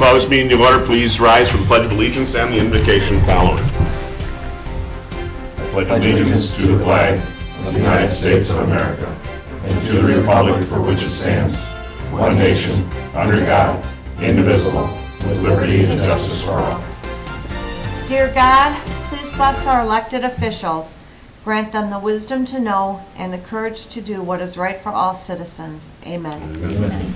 call this meeting to order. Please rise for the Pledge of Allegiance and the invocation following. I pledge allegiance to the flag of the United States of America and to the republic for which it stands, one nation, under God, indivisible, with liberty and justice for all. Dear God, please bless our elected officials. Grant them the wisdom to know and the courage to do what is right for all citizens. Amen. Amen.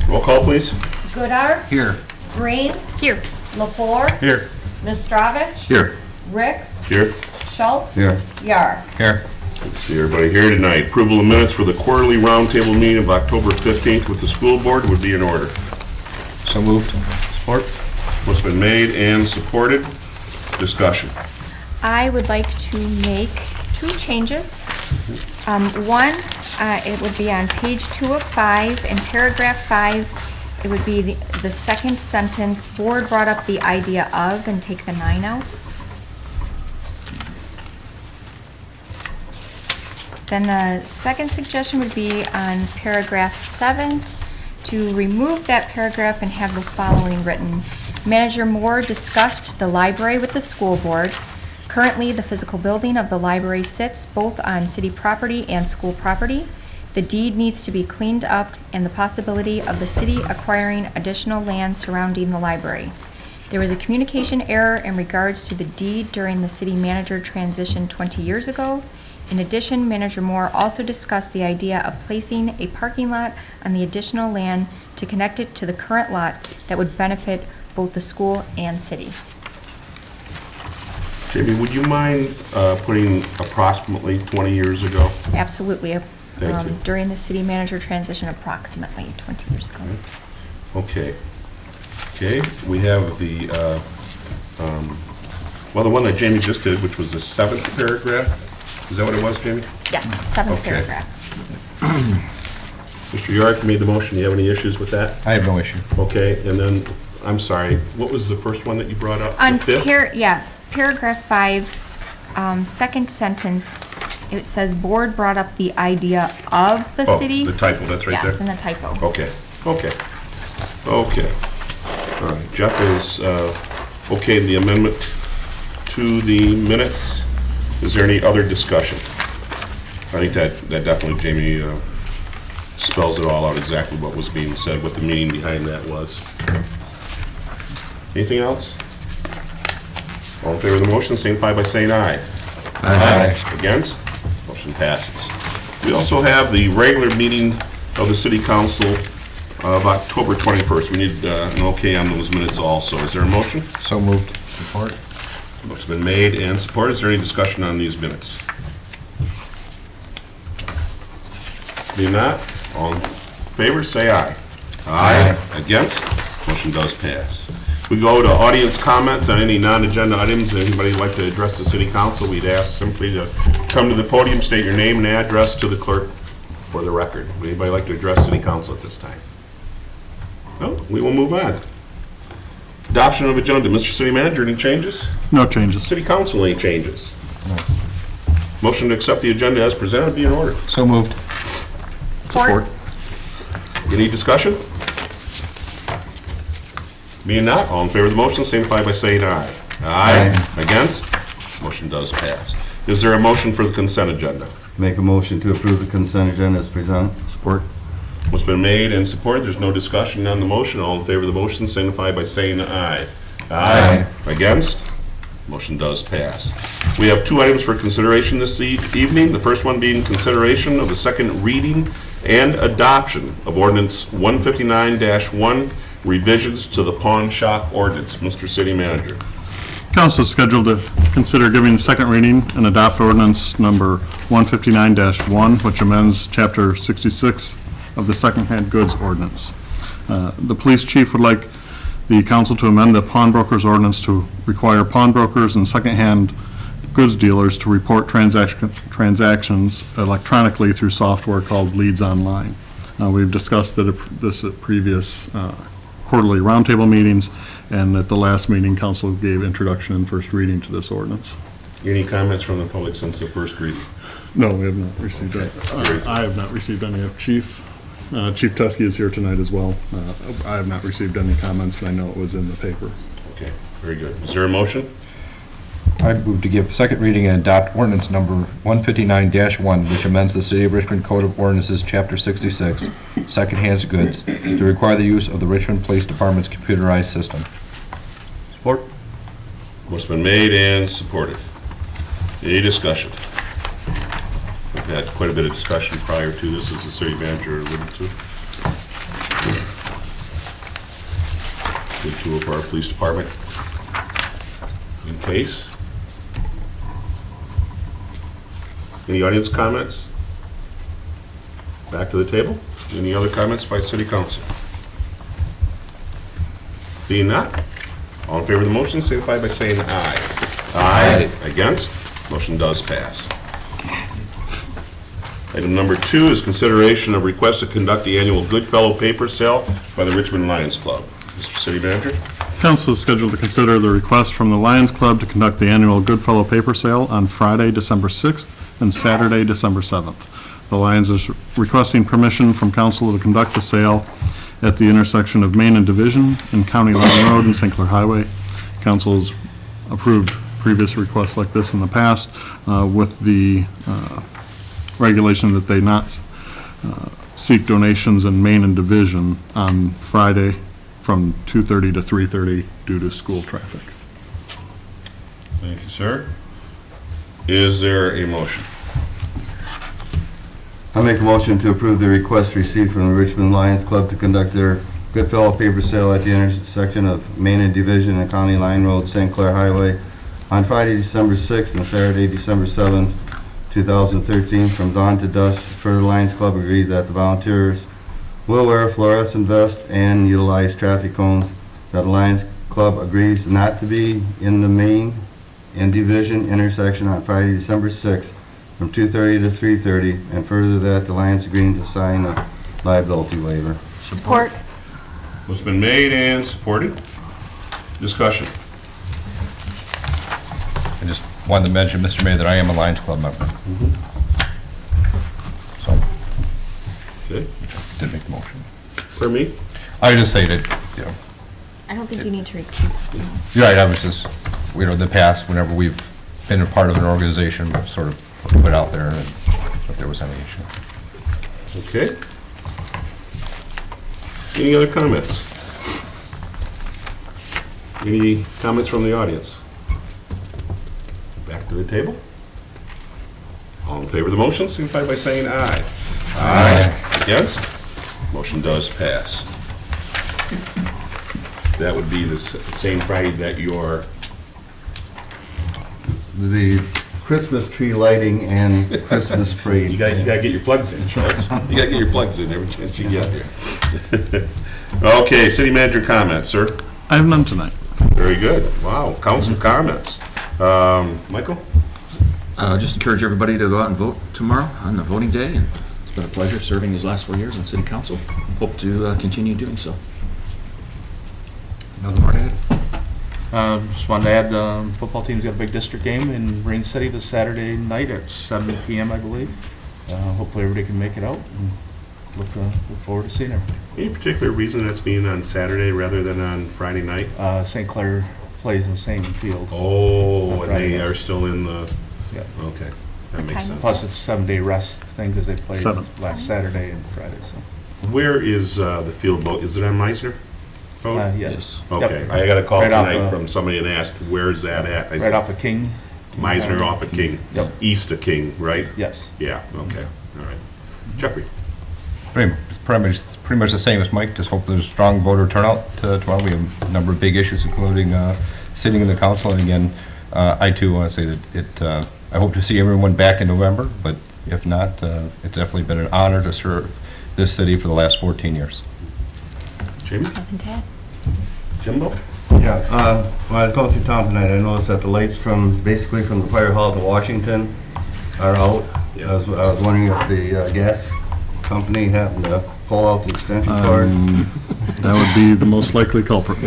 Roll call, please. Goodart. Here. Green. Here. Lepore. Here. Mistrovich. Here. Ricks. Here. Schultz. Here. Yar. Here. Good to see everybody here tonight. Approval of minutes for the quarterly roundtable meeting of October 15th with the school board would be in order. So moved. Support. What's been made and supported? Discussion. I would like to make two changes. One, it would be on page 2 of 5, in paragraph 5, it would be the second sentence, board brought up the idea of, and take the 9 out. Then the second suggestion would be on paragraph 7, to remove that paragraph and have the following written. Manager Moore discussed the library with the school board. Currently, the physical building of the library sits both on city property and school property. The deed needs to be cleaned up and the possibility of the city acquiring additional land surrounding the library. There was a communication error in regards to the deed during the city manager transition 20 years ago. In addition, Manager Moore also discussed the idea of placing a parking lot on the additional land to connect it to the current lot that would benefit both the school and city. Jamie, would you mind putting approximately 20 years ago? Absolutely. Thank you. During the city manager transition, approximately 20 years ago. Okay. Okay, we have the, well, the one that Jamie just did, which was the 7th paragraph. Is that what it was, Jamie? Yes, the 7th Okay. paragraph. Mr. York made the motion. Do you have any issues with that? I have no issue. Okay, and then, I'm sorry, what was the first one that you brought up? On The 5th? paragraph 5, second sentence, it says, board brought up the idea of the city. Oh, the typo, that's right there? Yes, and the typo. Okay, okay, okay. All right, Jeff is okay the amendment to the minutes. Is there any other discussion? I think that definitely, Jamie, spells it all out, exactly what was being said, what the meaning behind that was. Anything else? All in favor of the motion, signify by saying aye. Aye. Against? Motion passes. We also have the regular meeting of the City Council of October 21st. We need an okay on those minutes also. Is there a motion? So moved. Support. Motion's been made and supported. Is there any discussion on these minutes? Being not, all in favor, say aye. Aye. Against? Motion does pass. We go to audience comments on any non-agenda items. Anybody would like to address the City Council, we'd ask simply to come to the podium, state your name and address to the clerk for the record. Would anybody like to address City Council at this time? No? We will move on. Adoption of agenda. Mr. City Manager, any changes? No changes. City Council, any changes? No. Motion to accept the agenda as presented be in order. So moved. Support. Any discussion? Being not, all in favor of the motion, signify by saying aye. Aye. Against? Motion does pass. Is there a motion for the consent agenda? Make a motion to approve the consent agenda as presented. Support. What's been made and supported, there's no discussion on the motion. All in favor of the motion, signify by saying aye. Aye. Against? Motion does pass. We have 2 items for consideration this evening. The first one being consideration of the second reading and adoption of ordinance 159-1, revisions to the pawn shop ordinance. Mr. City Manager. Council is scheduled to consider giving second reading and adopt ordinance number 159-1, which amends Chapter 66 of the secondhand goods ordinance. The police chief would like the council to amend the pawnbrokers ordinance to require pawnbrokers and secondhand goods dealers to report transactions electronically through software called Leads Online. We've discussed this at previous quarterly roundtable meetings, and at the last meeting, council gave introduction and first reading to this ordinance. Any comments from the public since the first reading? No, we have not received that. I have not received any of Chief. Chief Teskey is here tonight as well. I have not received any comments, and I know it was in the paper. Okay, very good. Is there a motion? I move to give second reading and adopt ordinance number 159-1, which amends the City of Richmond Code of Ordinances, Chapter 66, secondhand goods, to require the use of the Richmond Police Department's computerized system. Support. Motion been made and supported. Any discussion? We've had quite a bit of discussion prior to this, as the city manager alluded to. Good tool for our police department. In case. Any audience comments? Back to the table. Any other comments by city council? Being not, all in favor of the motion, signify by saying aye. Aye. Against? Motion does pass. Item number 2 is consideration of request to conduct the annual Goodfellow paper sale by the Richmond Lions Club. Mr. City Manager? Council is scheduled to consider the request from the Lions Club to conduct the annual Goodfellow paper sale on Friday, December 6th and Saturday, December 7th. The Lions is requesting permission from council to conduct the sale at the intersection of Main and Division and County Line Road and St. Clair Highway. Council has approved previous requests like this in the past with the regulation that they not seek donations in Main and Division on Friday from 2:30 to 3:30 due to school traffic. Thank you, sir. Is there a motion? I make a motion to approve the request received from the Richmond Lions Club to conduct their Goodfellow paper sale at the intersection of Main and Division and County Line Road, St. Clair Highway on Friday, December 6th and Saturday, December 7th, 2013, from dawn to dusk. Further, Lions Club agreed that the volunteers will wear a fluorescent vest and utilize traffic cones. That the Lions Club agrees not to be in the Main and Division intersection on Friday, December 6th, from 2:30 to 3:30, and further that the Lions agreed to sign a liability waiver. Support. What's been made and supported? Discussion. I just wanted to mention, Mr. Mayor, that I am a Lions Club member. So, Okay. did make the motion. For me? I just say that, you know, I don't think you need to repeat. you're right, I was just, you know, in the past, whenever we've been a part of an organization, we've sort of put out there and if there was any issue. Okay. Any other comments? Any comments from the audience? Back to the table. All in favor of the motion, signify by saying aye. Aye. Against? Motion does pass. That would be the same Friday that your, The Christmas tree lighting and Christmas parade. you gotta get your plugs in, Charles. You gotta get your plugs in every chance you get here. Okay, city manager comments, sir. I have none tonight. Very good. Wow, council comments. Michael? Just encourage everybody to go out and vote tomorrow on the voting day, and it's been a pleasure serving these last 4 years on city council. Hope to continue doing so. Nothing more to add? Just wanted to add, the football team's got a big district game in Rain City this Saturday night at 7 p.m., I believe. Hopefully everybody can make it out, and look forward to seeing everybody. Any particular reason that's being on Saturday rather than on Friday night? St. Clair plays in the same field. Oh, That's and right. they are still in the, Yeah. okay, that What makes time sense. Plus, it's a 7-day rest thing because they played 7. last Saturday and Friday, so. Where is the field boat? Is it on Meisner Road? Yes. Okay, Yep. I got a call Right off, tonight from somebody and asked, where's that at? I Right said, off of King. Meisner off of King. Yep. East of King, right? Yes. Yeah, okay, all right. Jeffrey? Pretty much the same as Mike, just hope there's a strong voter turnout tomorrow. We have a number of big issues, including sitting in the council, and again, I too want to say that I hope to see everyone back in November, but if not, it's definitely been an honor to serve this city for the last 14 years. Jamie? Nothing to add. Jimbo? Yeah, when I was going through town tonight, I noticed that the lights basically from the fire hall to Washington are out. Yeah. I was wondering if the gas company happened to pull out the extension cord. That would be the most likely culprit.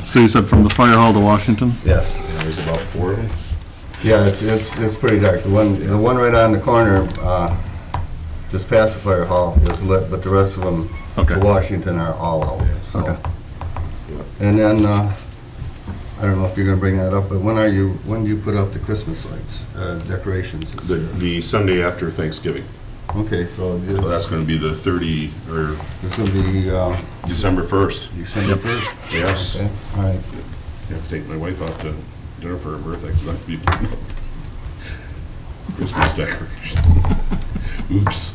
So you said from the fire hall to Washington? Yes. Yeah, there's about 4 of them. Yeah, it's pretty dark. The one right on the corner, just past the fire hall is lit, but the rest of them Okay. to Washington are all out, so. Okay. And then, I don't know if you're gonna bring that up, but when do you put up the Christmas lights, decorations? The Sunday after Thanksgiving. Okay, so So that's going to be the 30, or it's gonna be, December 1st. December 1st? Yes. Okay, all right. I have to take my wife out to dinner for her birthday, because I'm be putting up Christmas decorations. Oops.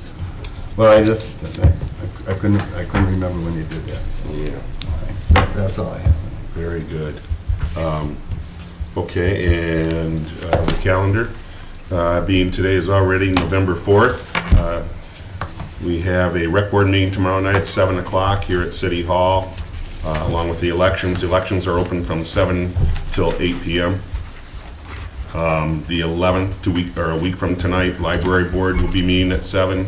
Well, I couldn't remember when you did that, so. Yeah. All right. That's all I have. Very good. Okay, and the calendar, being today is already November 4th. We have a rec board meeting tomorrow night at 7 o'clock here at City Hall, along with the elections. The elections are open from 7 till 8 p.m. The 11th, a week from tonight, library board will be meeting at 7,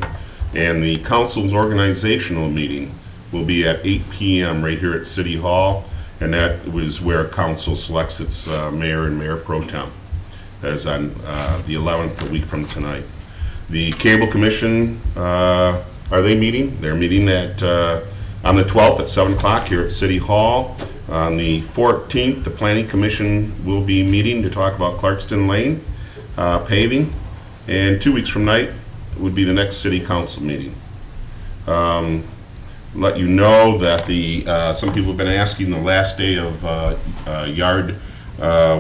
and the council's organizational meeting will be at 8 p.m. right here at City Hall, and that was where council selects its mayor and mayor pro tem, as on the 11th, a week from tonight. The Cable Commission, are they meeting? They're meeting on the 12th at 7 o'clock here at City Hall. On the 14th, the Planning Commission will be meeting to talk about Clarkston Lane paving. And 2 weeks from tonight would be the next City Council meeting. Let you know that some people have been asking the last day of yard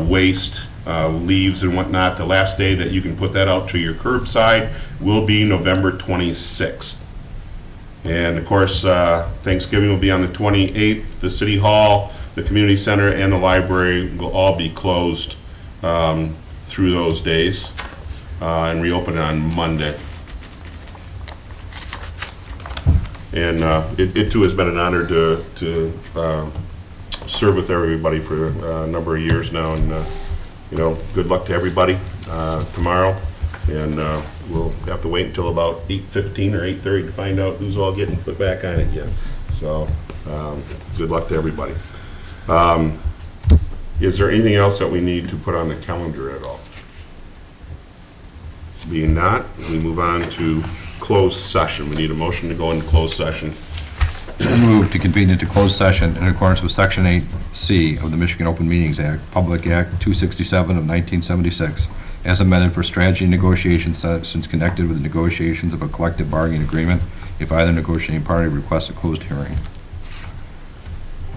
waste, leaves and whatnot, the last day that you can put that out to your curbside will be November 26th. And of course, Thanksgiving will be on the 28th. The City Hall, the Community Center, and the library will all be closed through those days and reopen on Monday. And it too has been an honor to serve with everybody for a number of years now, and good luck to everybody tomorrow. And we'll have to wait until about 8:15 or 8:30 to find out who's all getting put back on it yet. So good luck to everybody. Is there anything else that we need to put on the calendar at all? Being not, we move on to closed session. We need a motion to go into closed session. Move to convene into closed session in accordance with Section 8C of the Michigan Open Meetings Act, Public Act 267 of 1976, as amended for strategy and negotiation sessions connected with the negotiations of a collective bargaining agreement if either negotiating party requests a closed hearing.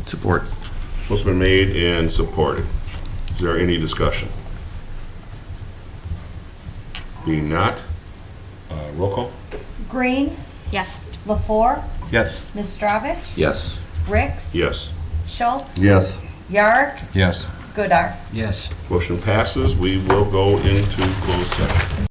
Support. Motion been made and supported. Is there any discussion? Being not, roll call? Green, Yes. LaFour, Yes. Mistrovich, Yes. Ricks, Yes. Schultz, Yes. Yarg, Yes. Goodar. Yes. Motion passes. We will go into closed session.